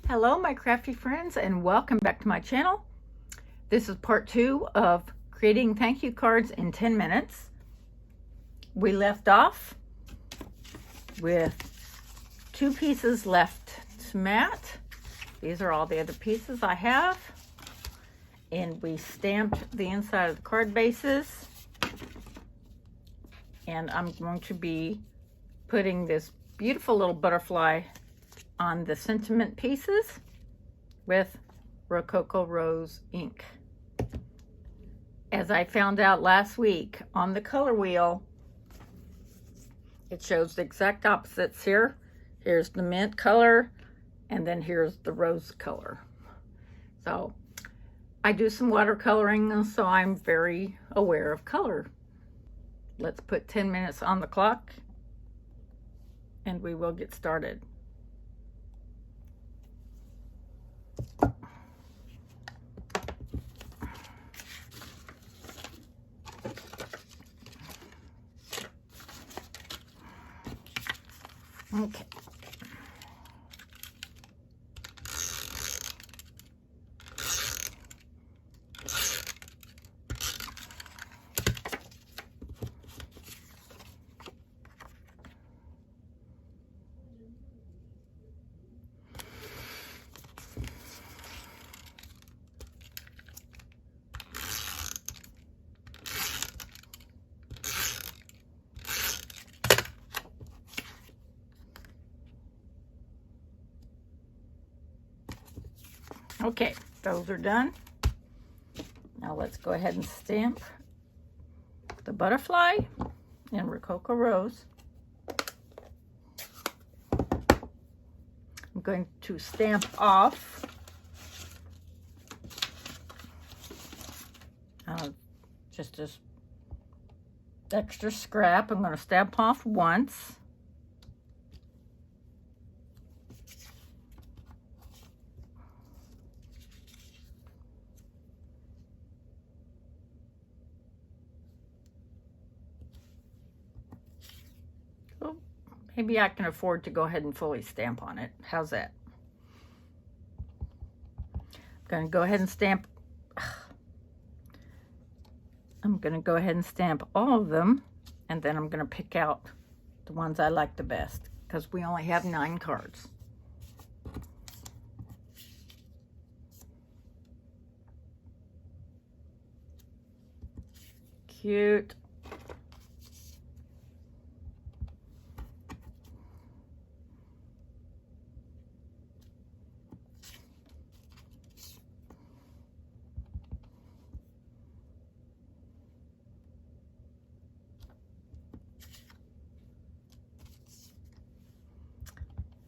Hello my crafty friends, and welcome back to my channel. This is part 2 of creating thank you cards in 10 minutes. We left off with 2 pieces left to mat. These are all the other pieces I have, and we stamped the inside of the card bases, and I'm going to be putting this beautiful little butterfly on the sentiment pieces with Rococo Rose ink. As I found out last week on the color wheel, it shows the exact opposites here. Here's the mint color, and then here's the rose color. So I do some watercoloring, so I'm very aware of color. Let's put 10 minutes on the clock, and we will get started. Okay. Okay, those are done. Now let's go ahead and stamp the butterfly in Rococo Rose. I'm going to stamp off just this extra scrap. I'm going to stamp off once. Maybe I can afford to go ahead and fully stamp on it. How's that? I'm going to go ahead and stamp. I'm going to go ahead and stamp all of them, and then I'm going to pick out the ones I like the best, because we only have 9 cards. Cute.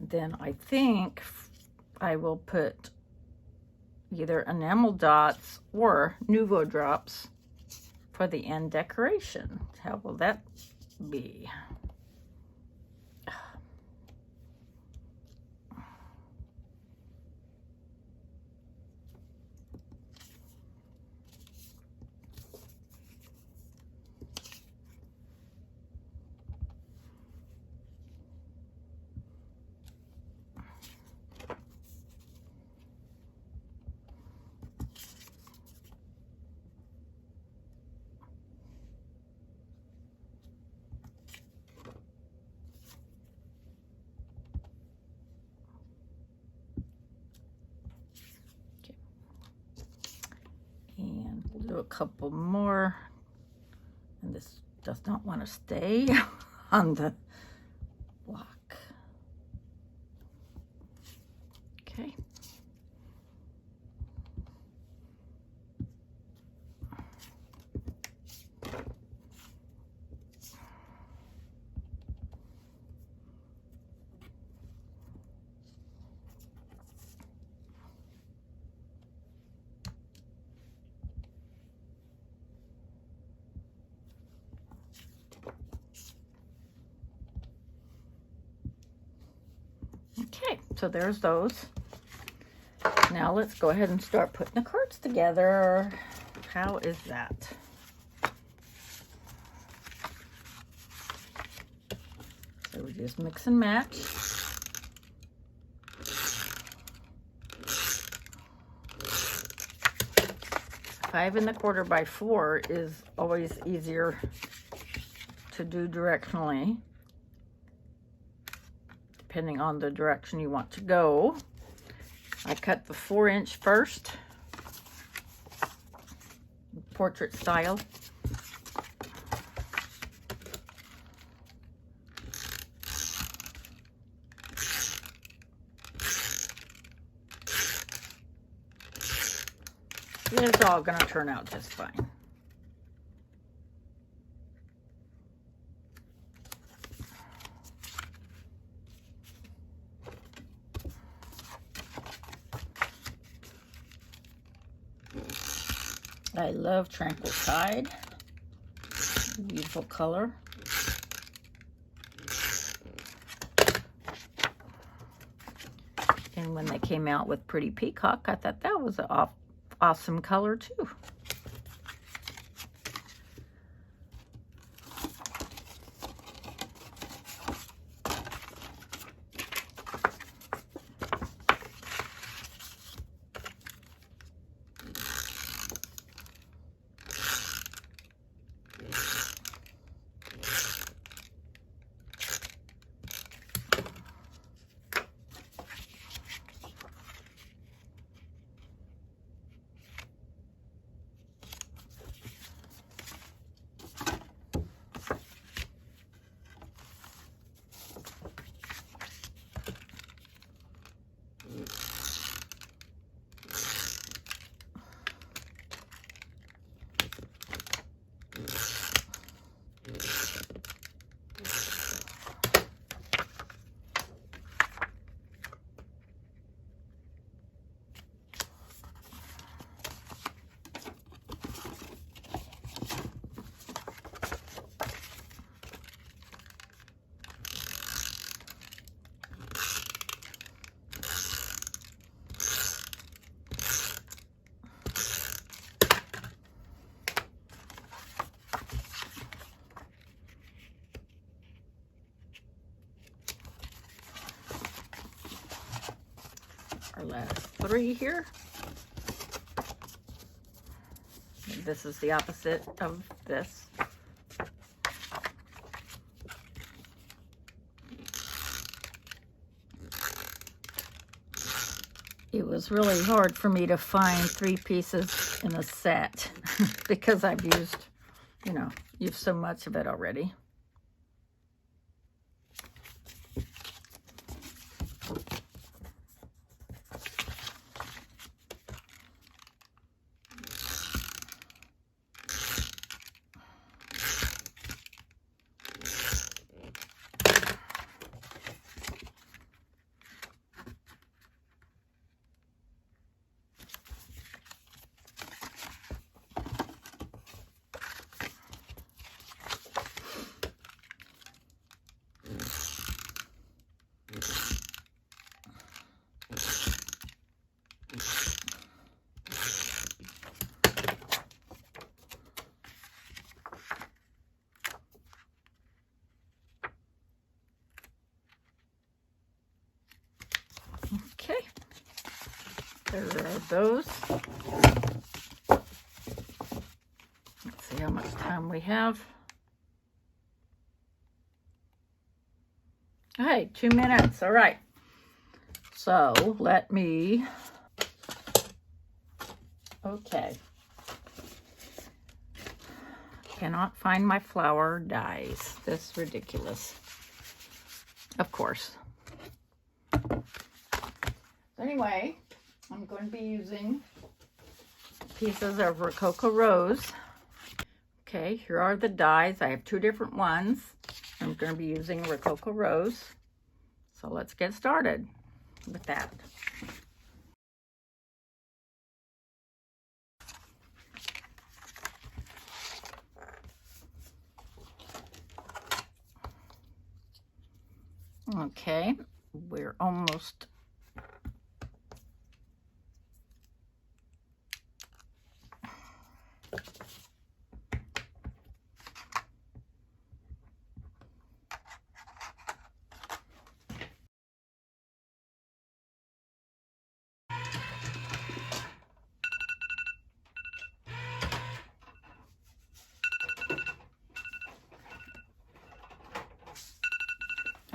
Then I think I will put either enamel dots or Nouveau drops for the end decoration. How will that be? And we'll do a couple more. And this does not want to stay on the block. Okay. Okay, so there's those. Now let's go ahead and start putting the cards together. How is that? So we just mix and match. 5¼ by 4 is always easier to do directionally, depending on the direction you want to go. I cut the 4" first, portrait style. It's all going to turn out just fine. I love Tranquil Tide. Beautiful color. And when they came out with Pretty Peacock, I thought that was an awesome color too. Our last 3 here. And this is the opposite of this. It was really hard for me to find 3 pieces in a set because I've used so much of it already. Okay, there are those. Let's see how much time we have. Okay, 2 minutes. All right. So let me, okay. Cannot find my flower dies. That's ridiculous. Of course. Anyway, I'm going to be using pieces of Rococo Rose. Okay, here are the dies. I have 2 different ones. I'm going to be using Rococo Rose. So let's get started with that. Okay, we're almost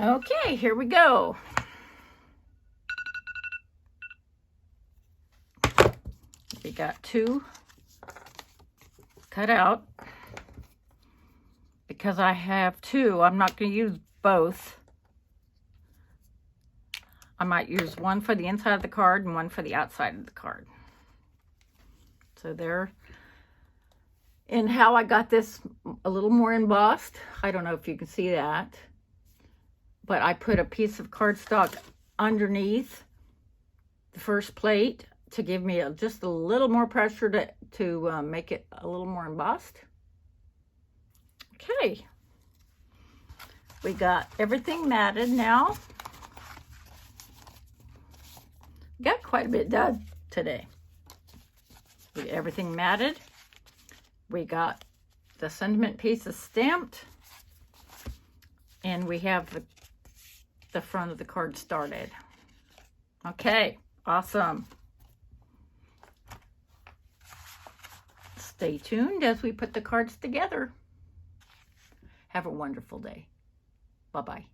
Okay, here we go. We got 2 cut out. Because I have 2, I'm not going to use both. I might use one for the inside of the card and one for the outside of the card. So there. And how I got this a little more embossed, I don't know if you can see that, but I put a piece of cardstock underneath the first plate to give me just a little more pressure to make it a little more embossed. Okay, we got everything matted now. Got quite a bit done today. We got everything matted. We got the sentiment pieces stamped. And we have the front of the card started. Okay, awesome. Stay tuned as we put the cards together. Have a wonderful day. Bye-bye.